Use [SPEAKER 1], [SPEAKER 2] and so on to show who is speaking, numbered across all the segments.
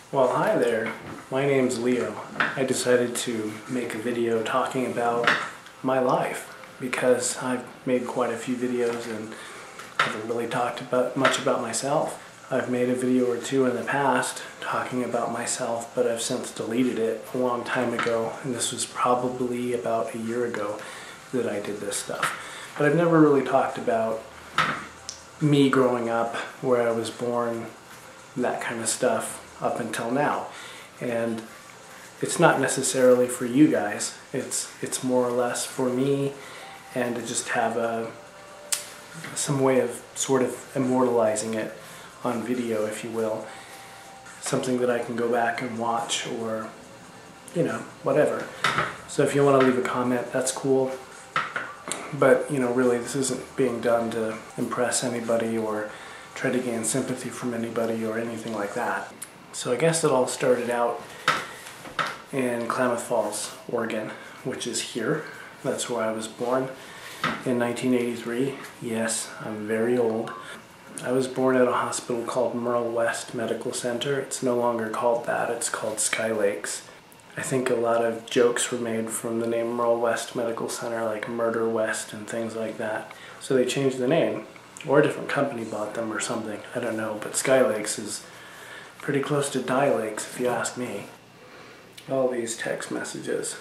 [SPEAKER 1] Well, hi there. My name's Leo. I decided to make a video talking about my life because I've made quite a few videos and haven't really talked much about myself. I've made a video or two in the past talking about myself, but I've since deleted it a long time ago, and this was probably about a year ago that I did this stuff. But I've never really talked about me growing up, where I was born, that kind of stuff up until now. And it's not necessarily for you guys, it's more or less for me, and to just have some way of sort of immortalizing it on video, if you will. Something that I can go back and watch, or whatever. So if you want to leave a comment, that's cool. But really, this isn't being done to impress anybody or try to gain sympathy from anybody or anything like that. So I guess it all started out in Klamath Falls, Oregon, which is here. That's where I was born in 1983. Yes, I'm very old. I was born at a hospital called Merle West Medical Center. It's no longer called that, it's called Sky Lakes. I think a lot of jokes were made from the name Merle West Medical Center, like Murder West and things like that. So they changed the name, or a different company bought them or something, I don't know, but Sky Lakes is pretty close to Die Lakes if you ask me. All these text messages,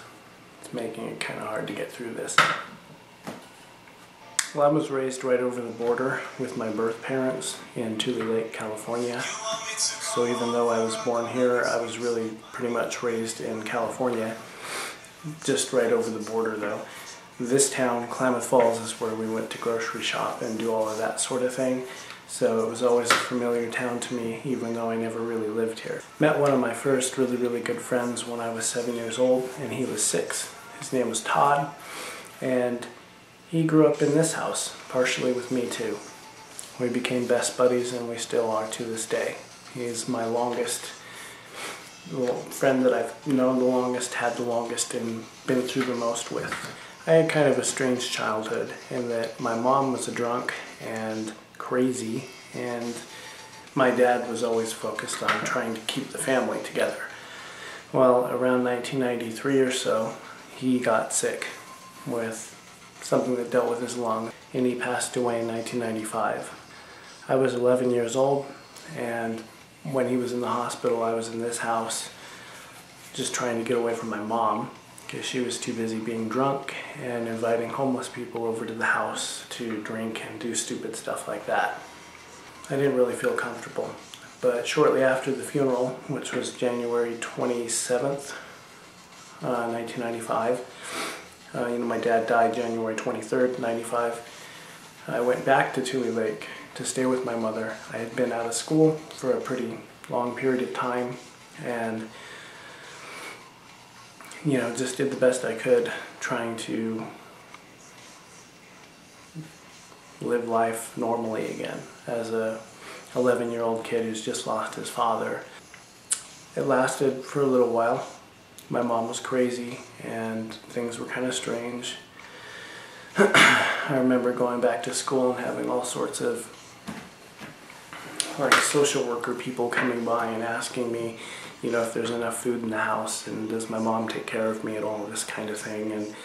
[SPEAKER 1] it's making it kind of hard to get through this. Well, I was raised right over the border with my birth parents in Tule Lake, California. So even though I was born here, I was really pretty much raised in California, just right over the border though. This town, Klamath Falls, is where we went to grocery shop and do all of that sort of thing. So it was always a familiar town to me, even though I never really lived here. Met one of my first really good friends when I was 7 years old, and he was 6. His name was Todd, and he grew up in this house, partially with me too. We became best buddies, and we still are to this day. He's my longest friend that I've known the longest, had the longest, and been through the most with. I had kind of a strange childhood in that my mom was a drunk and crazy, and my dad was always focused on trying to keep the family together. Well, around 1993 or so, he got sick with something that dealt with his lung, and he passed away in 1995. I was 11 years old, and when he was in the hospital, I was in this house just trying to get away from my mom, because she was too busy being drunk and inviting homeless people over to the house to drink and do stupid stuff like that. I didn't really feel comfortable. But shortly after the funeral, which was January 27th, 1995, my dad died January 23rd, 95. I went back to Tule Lake to stay with my mother. I had been out of school for a pretty long period of time, and just did the best I could trying to live life normally again as a 11-year-old kid who's just lost his father. It lasted for a little while. My mom was crazy and things were kind of strange. I remember going back to school and having all sorts of social worker people coming by and asking me if there's enough food in the house, and does my mom take care of me, and all this kind of thing. And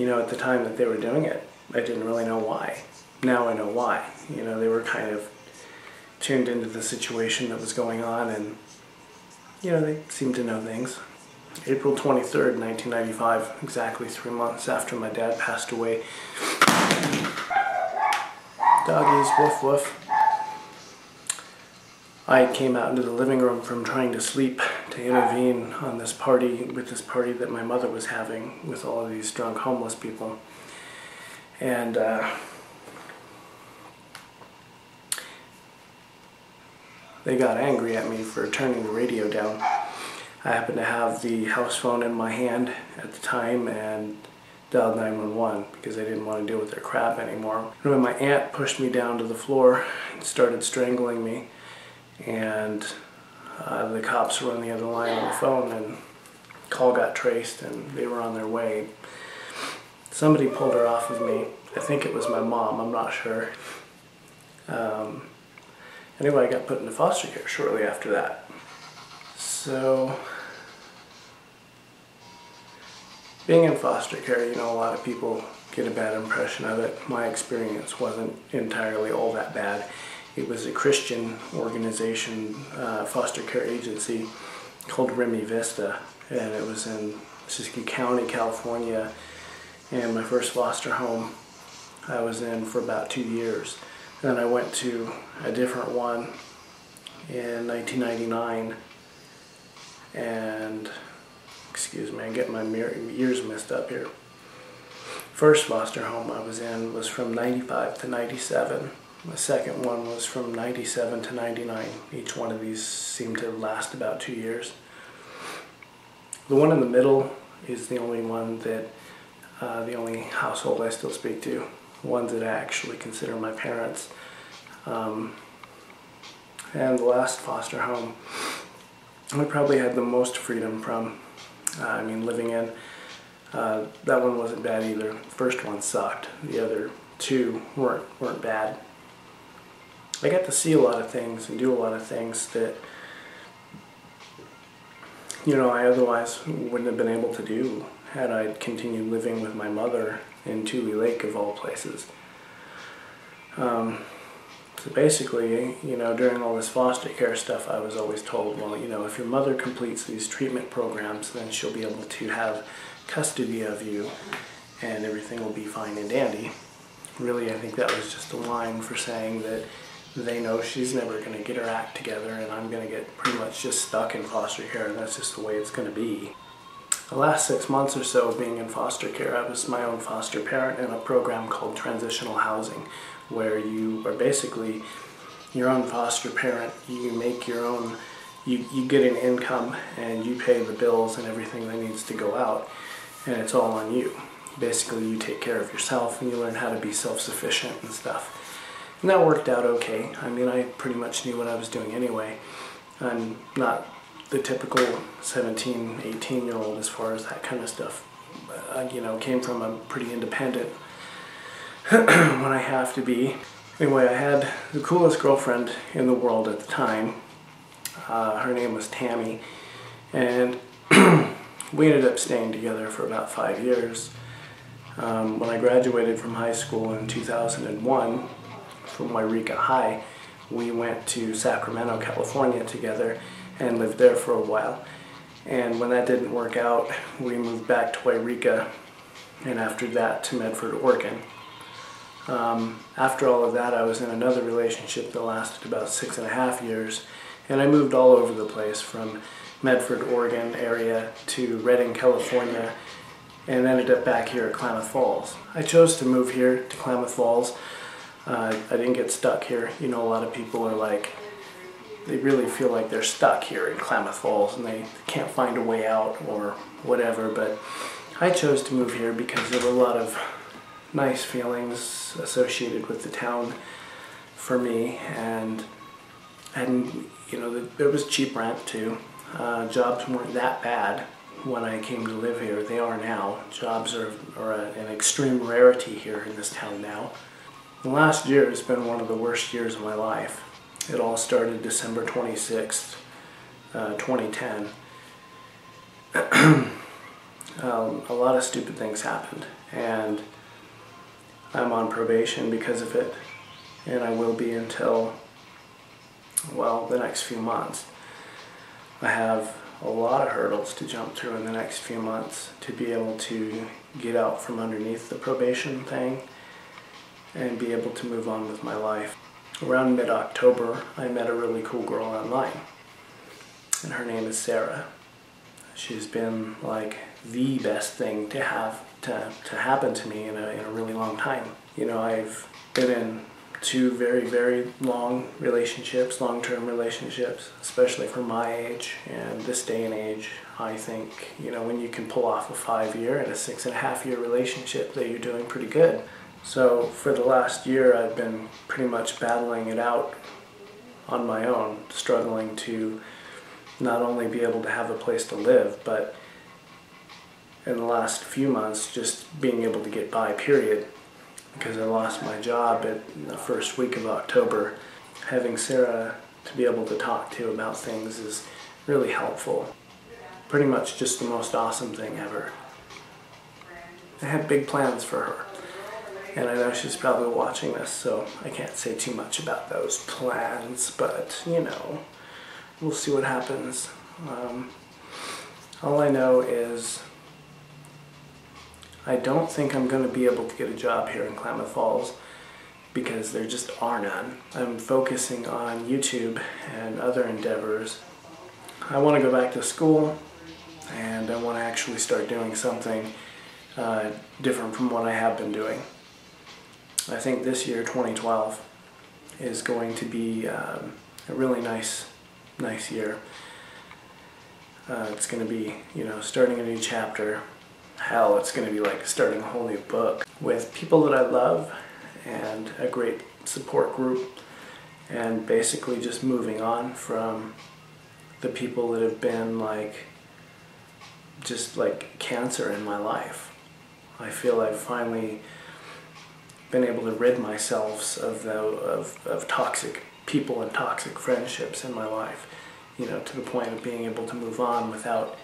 [SPEAKER 1] at the time that they were doing it, I didn't really know why. Now I know why. They were kind of tuned into the situation that was going on, and they seemed to know things. April 23rd, 1995, exactly 3 months after my dad passed away. Doggies, woof woof. I came out into the living room from trying to sleep to intervene on this party that my mother was having with all of these drunk homeless people. And they got angry at me for turning the radio down. I happened to have the house phone in my hand at the time and dialed 911 because I didn't want to deal with their crap anymore. And when my aunt pushed me down to the floor and started strangling me, and the cops were on the other line on the phone, and call got traced and they were on their way. Somebody pulled her off of me. I think it was my mom, I'm not sure. Anyway, I got put into foster care shortly after that. So, being in foster care, you know, a lot of people get a bad impression of it. My experience wasn't entirely all that bad. It was a Christian organization, foster care agency called Remy Vista, and it was in Siskiyou County, California. And my first foster home I was in for about 2 years. Then I went to a different one in 1999, and excuse me, I'm getting my years messed up here. First foster home I was in was from 95 to 97. The second one was from 97 to 99. Each one of these seemed to last about 2 years. The one in the middle is the only one that, the only household I still speak to. Ones that I actually consider my parents. And the last foster home I probably had the most freedom from. Living in. That one wasn't bad either. The first one sucked. The other two weren't bad. I got to see a lot of things and do a lot of things that, you know, I otherwise wouldn't have been able to do had I continued living with my mother in Tule Lake, of all places. So basically, you know, during all this foster care stuff, I was always told, well, you know, if your mother completes these treatment programs, then she'll be able to have custody of you and everything will be fine and dandy. Really, I think that was just a line for saying that they know she's never going to get her act together and I'm going to get pretty much just stuck in foster care, and that's just the way it's going to be. The last 6 months or so of being in foster care, I was my own foster parent in a program called Transitional Housing, where you are basically your own foster parent. You make your own, you get an income and you pay the bills and everything that needs to go out, and it's all on you. Basically, you take care of yourself and you learn how to be self-sufficient and stuff. And that worked out okay. I mean, I pretty much knew what I was doing anyway. I'm not the typical 17, 18-year-old as far as that kind of stuff. You know, came from a pretty independent when I have to be. Anyway, I had the coolest girlfriend in the world at the time. Her name was Tammy, and we ended up staying together for about 5 years. When I graduated from high school in 2001 from Wairika High, we went to Sacramento, California together and lived there for a while. And when that didn't work out, we moved back to Wairika, and after that to Medford, Oregon. After all of that, I was in another relationship that lasted about 6.5 years, and I moved all over the place from Medford, Oregon area to Redding, California, and ended up back here at Klamath Falls. I chose to move here to Klamath Falls. I didn't get stuck here. You know, a lot of people are like, they really feel like they're stuck here in Klamath Falls and they can't find a way out or whatever, but I chose to move here because there were a lot of nice feelings associated with the town for me, and you know, there was cheap rent too. Jobs weren't that bad when I came to live here. They are now. Jobs are an extreme rarity here in this town now. The last year has been one of the worst years of my life. It all started December 26th, 2010. A lot of stupid things happened, and I'm on probation because of it, and I will be until, well, the next few months. I have a lot of hurdles to jump through in the next few months to be able to get out from underneath the probation thing and be able to move on with my life. Around mid-October, I met a really cool girl online, and her name is Sarah. She's been like the best thing to have to happen to me in a really long time. You know, I've been in 2 very, very long relationships, long-term relationships, especially for my age and this day and age. I think, you know, when you can pull off a 5-year and a 6.5-year relationship, that you're doing pretty good. So for the last year, I've been pretty much battling it out on my own, struggling to not only be able to have a place to live, but in the last few months, just being able to get by, period. Because I lost my job in the first week of October. Having Sarah to be able to talk to about things is really helpful. Pretty much just the most awesome thing ever. I had big plans for her. And I know she's probably watching this, so I can't say too much about those plans, but, you know, we'll see what happens. All I know is I don't think I'm going to be able to get a job here in Klamath Falls because there just are none. I'm focusing on YouTube and other endeavors. I want to go back to school, and I want to actually start doing something different from what I have been doing. I think this year, 2012, is going to be a really nice year. It's going to be, you know, starting a new chapter. Hell, it's going to be like starting a whole new book with people that I love and a great support group, and basically just moving on from the people that have been just like cancer in my life. I feel I've finally been able to rid myself of toxic people and toxic friendships in my life, you know, to the point of being able to move on without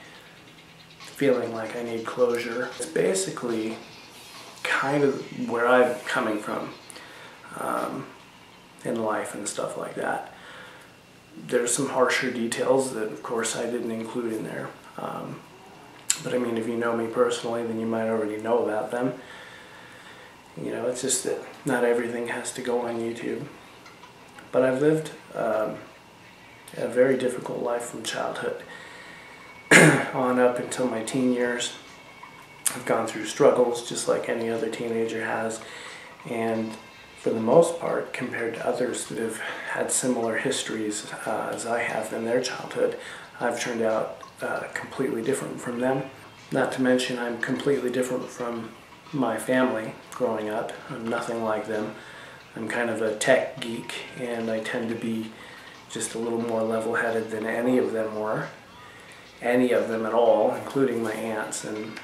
[SPEAKER 1] feeling like I need closure. It's basically kind of where I'm coming from in life and stuff like that. There's some harsher details that, of course, I didn't include in there. But I mean, if you know me personally, then you might already know about them. You know, it's just that not everything has to go on YouTube. But I've lived a very difficult life from childhood on up until my teen years. I've gone through struggles just like any other teenager has, and for the most part, compared to others that have had similar histories as I have in their childhood, I've turned out completely different from them. Not to mention, I'm completely different from my family growing up. I'm nothing like them. I'm kind of a tech geek, and I tend to be just a little more level-headed than any of them were. Any of them at all, including my aunts and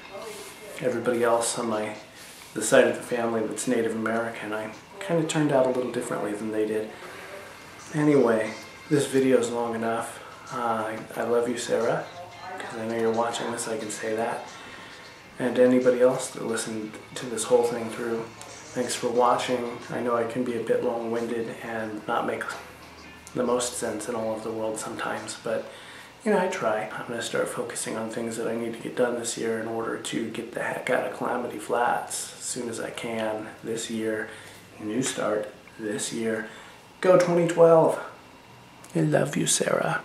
[SPEAKER 1] everybody else on the side of the family that's Native American. I kind of turned out a little differently than they did. Anyway, this video is long enough. I love you, Sarah, because I know you're watching this, I can say that. And anybody else that listened to this whole thing through, thanks for watching. I know I can be a bit long-winded and not make the most sense in all of the world sometimes, but you know, I try. I'm going to start focusing on things that I need to get done this year in order to get the heck out of Calamity Flats as soon as I can this year. New start this year. Go 2012. I love you, Sarah.